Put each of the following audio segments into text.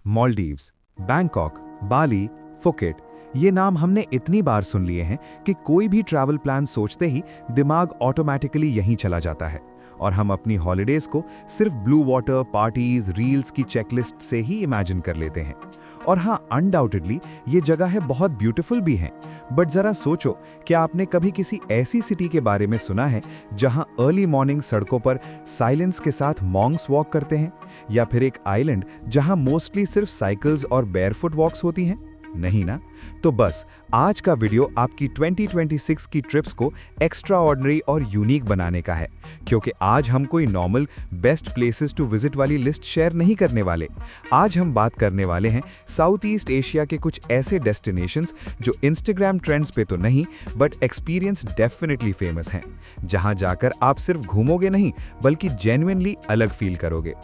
Maldives, Bangkok, बाली, Phuket, ये नाम हमने इतनी बार सुन लिए हैं कि कोई भी ट्रैवल प्लान सोचते ही दिमाग ऑटोमेटिकली यहीं चला जाता है और हम अपनी हॉलिडेज को सिर्फ ब्लू वाटर, पार्टीज, रील्स की चेकलिस्ट से ही इमेजिन कर लेते हैं। और हाँ, अनडाउटेडली ये जगह बहुत ब्यूटीफुल भी हैं, बट जरा सोचो, क्या आपने कभी किसी ऐसी सिटी के बारे में सुना है जहां अर्ली मॉर्निंग सड़कों पर साइलेंस के साथ मॉन्क्स वॉक करते हैं, या फिर एक आइलैंड जहां मोस्टली सिर्फ साइकिल्स और बेयरफुट वॉक्स होती हैं? नहीं ना? तो बस आज का वीडियो आपकी 2026 की ट्रिप्स को एक्स्ट्रा ऑर्डिनरी और यूनिक बनाने का है, क्योंकि आज हम कोई normal best places to visit वाली लिस्ट शेयर नहीं करने वाले। आज हम बात करने वाले हैं साउथ ईस्ट एशिया के कुछ ऐसे डेस्टिनेशंस जो इंस्टाग्राम ट्रेंड्स पे तो नहीं, बट एक्सपीरियंस डेफिनेटली फेमस हैं, जहां जाकर आप सिर्फ घूमोगे नहीं बल्कि जेन्युइनली अलग फील करोगे।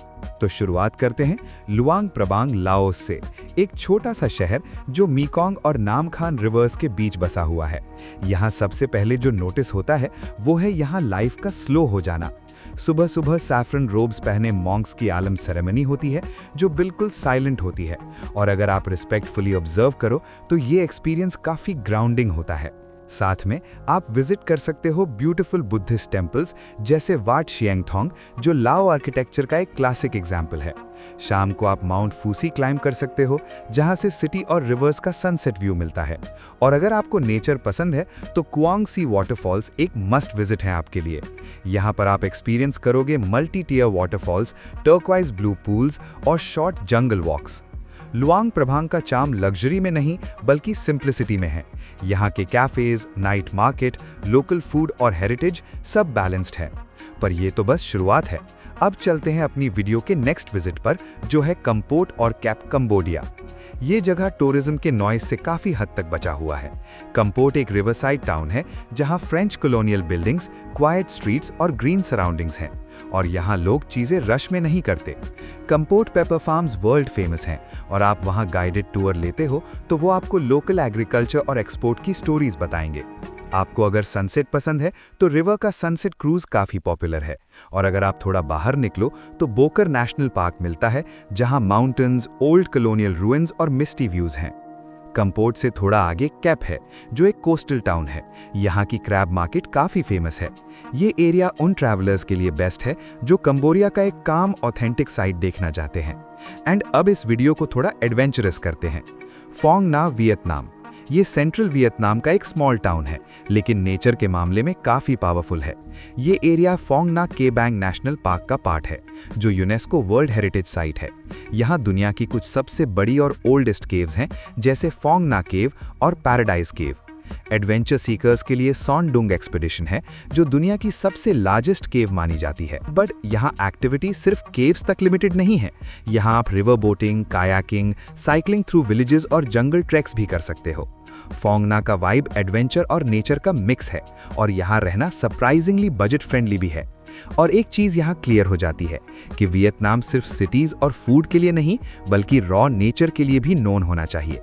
तो शुरुआत करते हैं लुआंग प्रबांग, लाओस से, एक छोटा सा शहर जो मीकोंग और नामखान रिवर्स के बीच बसा हुआ है। यहाँ सबसे पहले जो नोटिस होता है वो है यहाँ लाइफ का स्लो हो जाना। सुबह सुबह सैफरन रोब्स पहने मॉन्क्स की आलम सेरेमनी होती है जो बिल्कुल साइलेंट होती है, और अगर आप रिस्पेक्टफुली ऑब्जर्व करो तो ये एक्सपीरियंस काफी ग्राउंडिंग होता है। साथ में आप विजिट कर सकते हो ब्यूटीफुल बुद्धिस्ट टेम्पल्स जैसे वाट शिएंगथोंग, जो लाओ आर्किटेक्चर का एक क्लासिक एग्जाम्पल है। शाम को आप माउंट फूसी क्लाइंब कर सकते हो, जहां से सिटी और रिवर्स का सनसेट व्यू मिलता है। और अगर आपको नेचर पसंद है तो कुआंग सी वाटरफॉल्स एक मस्ट विजिट है आपके लिए। यहां पर आप एक्सपीरियंस करोगे multi tier waterfalls, turquoise blue pools और शॉर्ट जंगल वॉक्स। लुआंग प्रबांग का चार्म लग्जरी में नहीं बल्कि सिंप्लिसिटी में है। यहाँ के cafes, night market, local food और हेरिटेज सब बैलेंस्ड है। पर ये तो बस शुरुआत है। अब चलते हैं अपनी वीडियो के नेक्स्ट विजिट पर, जो है कंपोट और कैप कंबोडिया। ये जगह टूरिज्म के नॉइज से काफी हद तक बचा हुआ है। कंपोट एक रिवरसाइड टाउन है जहां French colonial buildings, quite streets और ग्रीन सराउंडिंग्स हैं, और यहाँ लोग चीजें रश में नहीं करते। कंपोट पेपर फार्म्स वर्ल्ड फेमस हैं, और आप वहाँ गाइडेड टूर लेते हो तो वो आपको लोकल एग्रीकल्चर और एक्सपोर्ट की स्टोरीज बताएंगे। आपको अगर सनसेट पसंद है तो रिवर का सनसेट क्रूज काफी पॉपुलर है, और अगर आप थोड़ा बाहर निकलो तो बोकर नेशनल पार्क मिलता है जहां माउंटेन्स, ओल्ड कॉलोनियल रुइंस और मिस्टी व्यूज हैं। कंपोट से थोड़ा आगे कैप है, जो एक कोस्टल टाउन है। यहाँ की क्रैब मार्केट काफी फेमस है। ये एरिया उन ट्रैवलर्स के लिए बेस्ट है जो कंबोडिया का एक काम, ऑथेंटिक साइट देखना चाहते हैं। एंड अब इस वीडियो को थोड़ा एडवेंचरस करते हैं। फोंग ना, वियतनाम। ये सेंट्रल वियतनाम का एक स्मॉल टाउन है, लेकिन नेचर के मामले में काफी पावरफुल है। ये एरिया फोंग ना के बैंग नेशनल पार्क का पार्ट है, जो यूनेस्को वर्ल्ड हेरिटेज साइट है। यहाँ दुनिया की कुछ सबसे बड़ी और ओल्डेस्ट केव्स हैं, जैसे फोंग ना केव और पैराडाइज केव। एडवेंचर सीकर्स के लिए सॉन्डुंग एक्सपीडिशन है, जो दुनिया की सबसे लार्जेस्ट केव मानी जाती है। बट यहाँ एक्टिविटी सिर्फ केव्स तक लिमिटेड नहीं है। यहाँ आप river boating, kayaking, cycling through villages और जंगल ट्रैक्स भी कर सकते हो। फोंग ना का वाइब एडवेंचर और नेचर का मिक्स है, और यहाँ रहना सरप्राइजिंगली बजट फ्रेंडली भी है। और एक चीज यहाँ क्लियर हो जाती है कि वियतनाम सिर्फ सिटीज और फूड के लिए नहीं बल्कि रॉ नेचर के लिए भी नोन होना चाहिए।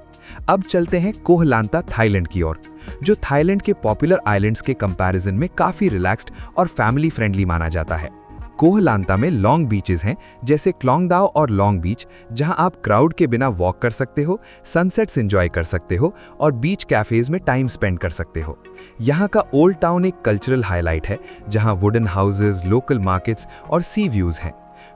अब चलते हैं कोह लांता, थाईलैंड की ओर, जो थाईलैंड के पॉपुलर आइलैंड्स के कंपैरिजन में काफी रिलैक्स्ड और फैमिली फ्रेंडली माना जाता है। कोह लांता में लॉन्ग बीचेस हैं, जैसे क्लोंगदाओ और लॉन्ग बीच, जहां आप क्राउड के बिना वॉक कर सकते हो, सनसेट्स एंजॉय कर सकते हो और बीच कैफेज में टाइम स्पेंड कर सकते हो। यहाँ का ओल्ड टाउन एक कल्चरल हाईलाइट है, जहां वुडन हाउसेज, लोकल मार्केट्स और सी व्यूज हैं।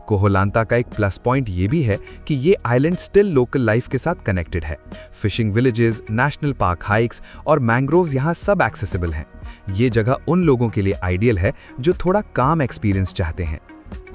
कोह लांता का एक प्लस पॉइंट ये भी है कि ये आइलैंड स्टिल लोकल लाइफ के साथ कनेक्टेड है। Fishing villages, national park hikes और मैंग्रोव्स यहाँ सब एक्सेसिबल हैं। ये जगह उन लोगों के लिए आइडियल है जो थोड़ा काम एक्सपीरियंस चाहते हैं।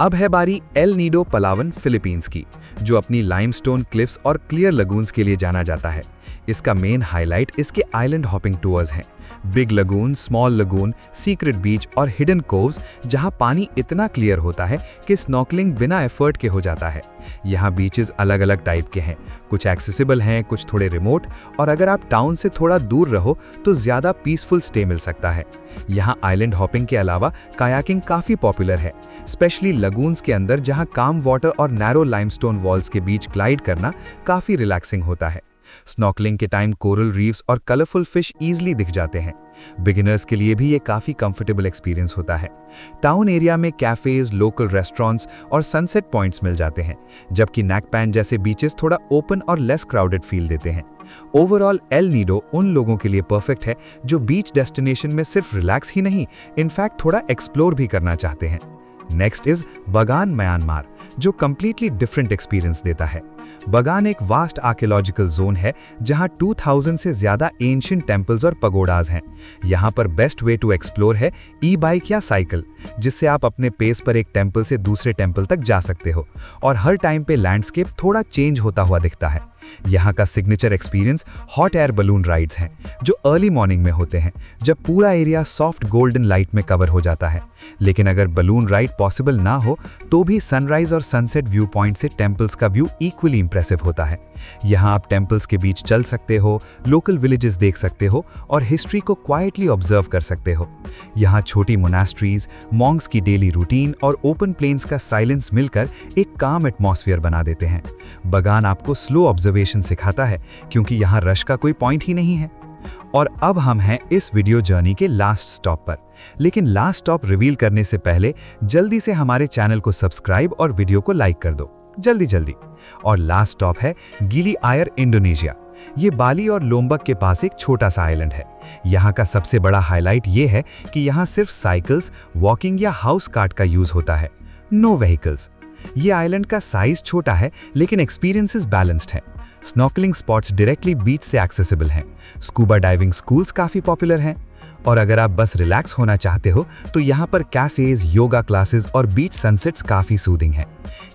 अब है बारी एल नीडो, पलावन, फिलीपींस की, जो अपनी लाइमस्टोन क्लिफ्स और क्लियर लगून्स के लिए जाना जाता है। इसका मेन हाईलाइट इसके आइलैंड हॉपिंग टूर्स हैं। Big lagoon, small lagoon, secret beach और हिडन कोव्स, जहां पानी इतना क्लियर होता है कि स्नॉर्कलिंग बिना एफर्ट के हो जाता है। यहाँ बीचेस अलग अलग टाइप के हैं, कुछ एक्सेसिबल हैं, कुछ थोड़े रिमोट, और अगर आप टाउन से थोड़ा दूर रहो तो ज्यादा पीसफुल स्टे मिल सकता है। यहाँ आइलैंड हॉपिंग के अलावा कायाकिंग काफी पॉपुलर है, स्पेशली लगून्स के अंदर, जहाँ काम वाटर और नैरो लाइमस्टोन वॉल्स के बीच ग्लाइड करना काफी रिलैक्सिंग होता है। स्नॉर्कलिंग के टाइम कोरल रीफ्स और कलरफुल फिश ईजिली दिख जाते हैं। बिगिनर्स के लिए भी ये काफ़ी कंफर्टेबल एक्सपीरियंस होता है। टाउन एरिया में कैफ़ेज, लोकल रेस्टोरेंट्स और सनसेट पॉइंट्स मिल जाते हैं, जबकि नैकपैन जैसे बीचेस थोड़ा ओपन और लेस क्राउडेड फील देते हैं। ओवरऑल एल नीडो उन लोगों के लिए परफेक्ट है जो बीच डेस्टिनेशन में सिर्फ रिलैक्स ही नहीं, इनफैक्ट थोड़ा एक्सप्लोर भी करना चाहते हैं। नेक्स्ट इज बगान म्यांमार, जो कंप्लीटली डिफरेंट एक्सपीरियंस देता है। बगान एक वास्ट आर्कियोलॉजिकल जोन है जहां 2000 से ज्यादा एंशिएंट टेम्पल्स और पगोडाज हैं। यहां पर बेस्ट वे टू एक्सप्लोर है ई बाइक या साइकिल, जिससे आप अपने पेस पर एक टेम्पल से दूसरे टेम्पल तक जा सकते हो और हर टाइम पे लैंडस्केप थोड़ा चेंज होता हुआ दिखता है। यहाँ का signature experience hot air balloon rides हैं, जो अर्ली मॉर्निंग में होते हैं जब पूरा एरिया सॉफ्ट गोल्डन लाइट में कवर हो जाता है। लेकिन अगर बलून राइड पॉसिबल ना हो तो भी सनराइज और सनसेट व्यू पॉइंट से टेम्पल्स का व्यू इक्वली इंप्रेसिव होता है। यहाँ आप टेम्पल्स के बीच चल सकते हो, लोकल विलेजेस देख सकते हो और हिस्ट्री को क्वाइटली ऑब्जर्व कर सकते हो। यहाँ छोटी मोनास्ट्रीज, मॉन्क्स की डेली रूटीन और ओपन प्लेन्स का साइलेंस मिलकर एक काम एटमॉस्फेयर बना देते हैं। बगान आपको स्लो ऑब्जर्वेशन सिखाता है, क्योंकि यहाँ रश का कोई पॉइंट ही नहीं है। और अब हम हैं इस वीडियो जर्नी के लास्ट स्टॉप पर। लेकिन लास्ट स्टॉप रिवील करने से पहले जल्दी से हमारे चैनल को सब्सक्राइब और वीडियो को लाइक कर दो, जल्दी जल्दी। और लास्ट स्टॉप है गिली आयर, इंडोनेशिया। ये बाली और लोम्बक के पास एक छोटा सा आइलैंड है। यहाँ का सबसे बड़ा हाईलाइट ये है कि यहाँ सिर्फ साइकिल्स, वॉकिंग या हाउस कार्ट का यूज होता है, नो व्हीकल्स। ये आइलैंड का साइज छोटा है लेकिन एक्सपीरियंसेस बैलेंस्ड है। स्नॉर्कलिंग स्पॉट्स डायरेक्टली बीच से एक्सेसिबल हैं। स्कूबा डाइविंग स्कूल्स काफ़ी पॉपुलर हैं। और अगर आप बस रिलैक्स होना चाहते हो तो यहाँ पर कैफेज, योगा क्लासेस और बीच सनसेट्स काफ़ी सूदिंग हैं।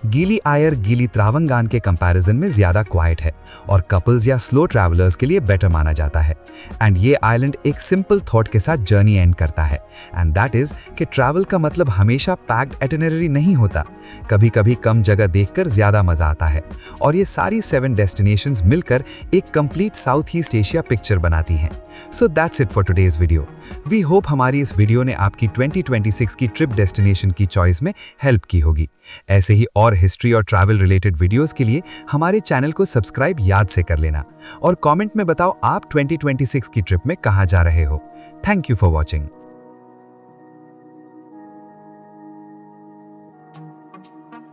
गीली आयर गीली त्रावंगान के कंपैरिजन में ज़्यादा क्वाइट है और कपल्स या स्लो ट्रैवलर्स के लिए बेटर माना जाता है। एंड ये आइलैंड एक सिंपल थॉट के साथ जर्नी एंड करता है, एंड दैट इज़ कि ट्रैवल का मतलब हमेशा पैक्ड एटिनरी नहीं होता। कभी कभी कम जगह देखकर ज़्यादा मज़ा आता है। और ये सारी 7 डेस्टिनेशंस मिलकर एक complete South East Asia picture बनाती हैं। So that's it for today's video. We hope हमारी इस वीडियो ने आपकी 2026 की ट्रिप डेस्टिनेशन की चॉइस में हेल्प की होगी। ऐसे ही और हिस्ट्री और ट्रैवल रिलेटेड वीडियोस के लिए हमारे चैनल को सब्सक्राइब याद से कर लेना और कमेंट में बताओ आप 2026 की ट्रिप में कहाँ जा रहे हो। Thank you for watching.